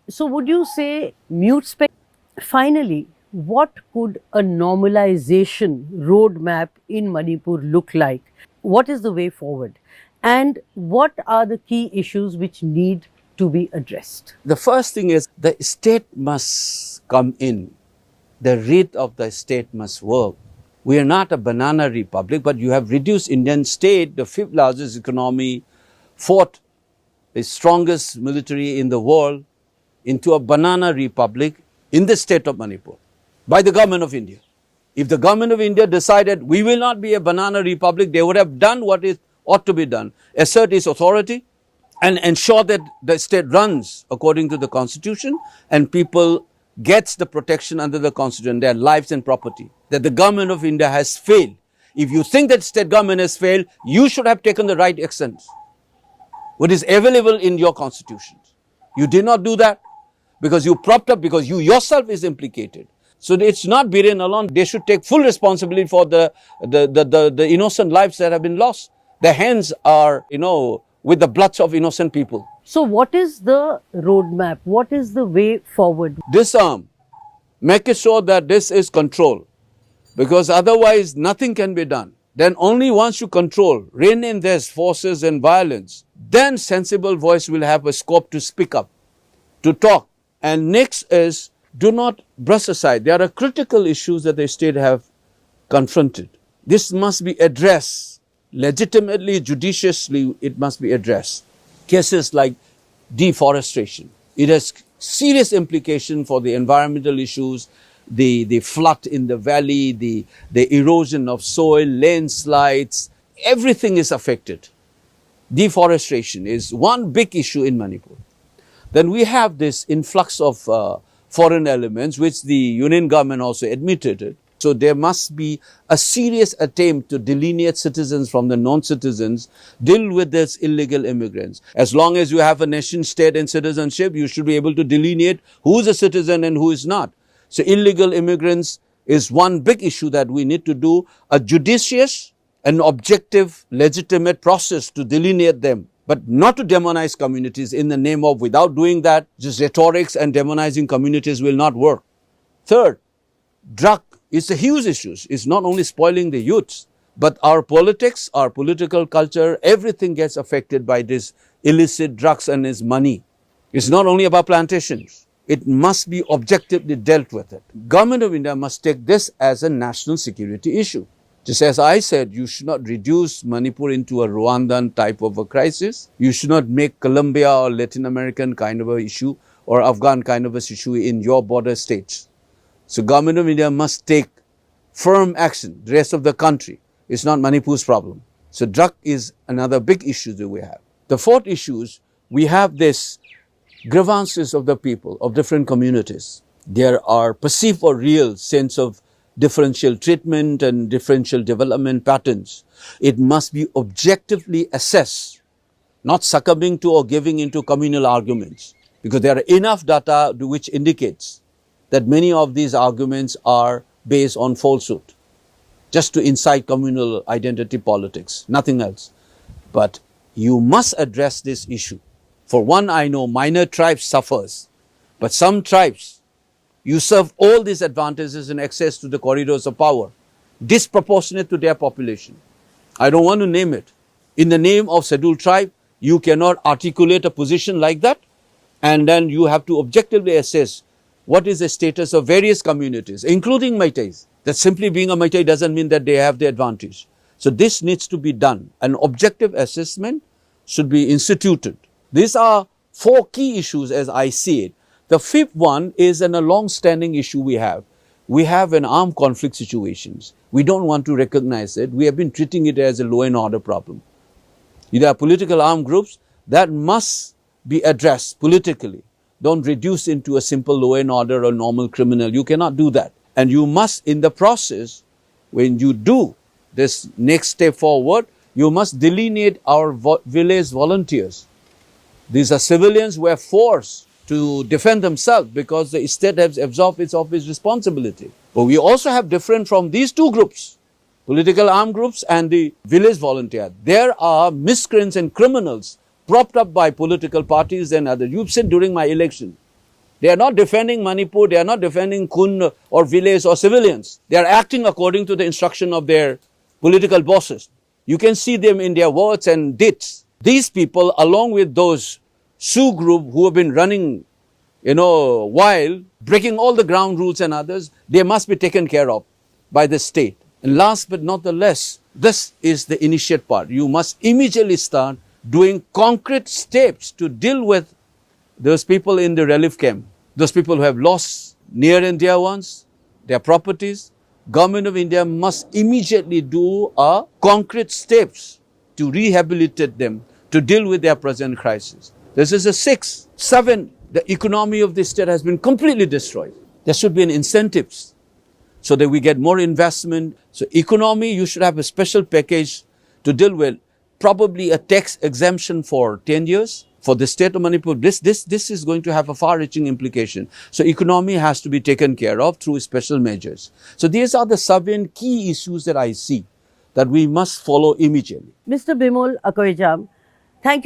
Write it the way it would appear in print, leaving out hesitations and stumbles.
So would you say mute spec? Finally, what could a normalization roadmap in Manipur look like? What is the way forward? And what are the key issues which need to be addressed? The first thing is the state must come in. The rate of the state must work. We are not a banana republic, but you have reduced Indian state, the fifth largest economy, fourth, the strongest military in the world, into a banana republic in the state of Manipur by the government of India. If the government of India decided we will not be a banana republic, they would have done what is ought to be done, assert its authority and ensure that the state runs according to the constitution and people gets the protection under the constitution, their lives and property. That the government of India has failed. If you think that state government has failed, you should have taken the right actions. What is available in your constitutions. You did not do that because you propped up, because you yourself is implicated. So it's not Biren alone. They should take full responsibility for the innocent lives that have been lost. Their hands are, with the bloods of innocent people. So what is the roadmap? What is the way forward? Disarm. Make it sure that this is controlled. Because otherwise nothing can be done. Then only once you control, rein in these forces and violence, then sensible voice will have a scope to speak up, to talk. And next is, do not brush aside. There are critical issues that the state have confronted. This must be addressed. Legitimately, judiciously, it must be addressed. Cases like deforestation. It has serious implication for the environmental issues, the flood in the valley, the erosion of soil, landslides, everything is affected. Deforestation is one big issue in Manipur. Then we have this influx of foreign elements, which the union government also admitted it. So there must be a serious attempt to delineate citizens from the non-citizens, deal with these illegal immigrants. As long as you have a nation state and citizenship, you should be able to delineate who is a citizen and who is not. So illegal immigrants is one big issue that we need to do, a judicious and objective, legitimate process to delineate them, but not to demonize communities in the name of, without doing that, just rhetorics and demonizing communities will not work. Third, drug is a huge issue. It's not only spoiling the youths, but our politics, our political culture, everything gets affected by this illicit drugs and its money. It's not only about plantations. It must be objectively dealt with it. Government of India must take this as a national security issue. Just as I said, you should not reduce Manipur into a Rwandan type of a crisis. You should not make Colombia or Latin American kind of a issue or Afghan kind of a issue in your border states. So government of India must take firm action. The rest of the country is not Manipur's problem. So drug is another big issue that we have. The fourth issue is we have this grievances of the people of different communities. There are perceived or real sense of differential treatment and differential development patterns. It must be objectively assessed, not succumbing to or giving into communal arguments, because there are enough data which indicates that many of these arguments are based on falsehood, just to incite communal identity politics, nothing else. But you must address this issue. For one, I know minor tribes suffers, but some tribes usurp all these advantages and access to the corridors of power, disproportionate to their population. I don't want to name it. In the name of scheduled tribe, you cannot articulate a position like that, and then you have to objectively assess what is the status of various communities, including Meiteis. That simply being a Meitei doesn't mean that they have the advantage. So this needs to be done. An objective assessment should be instituted. These are four key issues as I see it. The fifth one is a long-standing issue we have. We have an armed conflict situations. We don't want to recognize it. We have been treating it as a law and order problem. There are political armed groups that must be addressed politically. Don't reduce into a simple law and order or normal criminal. You cannot do that. And you must, in the process, when you do this next step forward, you must delineate our village volunteers. These are civilians who are forced to defend themselves because the state has absorbed its office responsibility. But we also have different from these two groups, political armed groups and the village volunteer. There are miscreants and criminals propped up by political parties and others. You've seen during my election, They are not defending Manipur, they are not defending Kun or village or civilians. They are acting according to the instruction of their political bosses. You can see them in their words and deeds. These people, along with those Sioux group who have been running, wild, breaking all the ground rules and others, they must be taken care of by the state. And last but not the least, this is the initiate part. You must immediately start doing concrete steps to deal with those people in the relief camp, those people who have lost near and dear ones, their properties. Government of India must immediately do concrete steps to rehabilitate them, to deal with their present crisis. This is a 6. 7, the economy of the state has been completely destroyed. There should be an incentives so that we get more investment. So economy, you should have a special package to deal with, probably a tax exemption for 10 years. For the state of Manipur, this is going to have a far-reaching implication. So economy has to be taken care of through special measures. So these are the 7 key issues that I see that we must follow immediately. Mr. Bimol, Akoijam, thank you.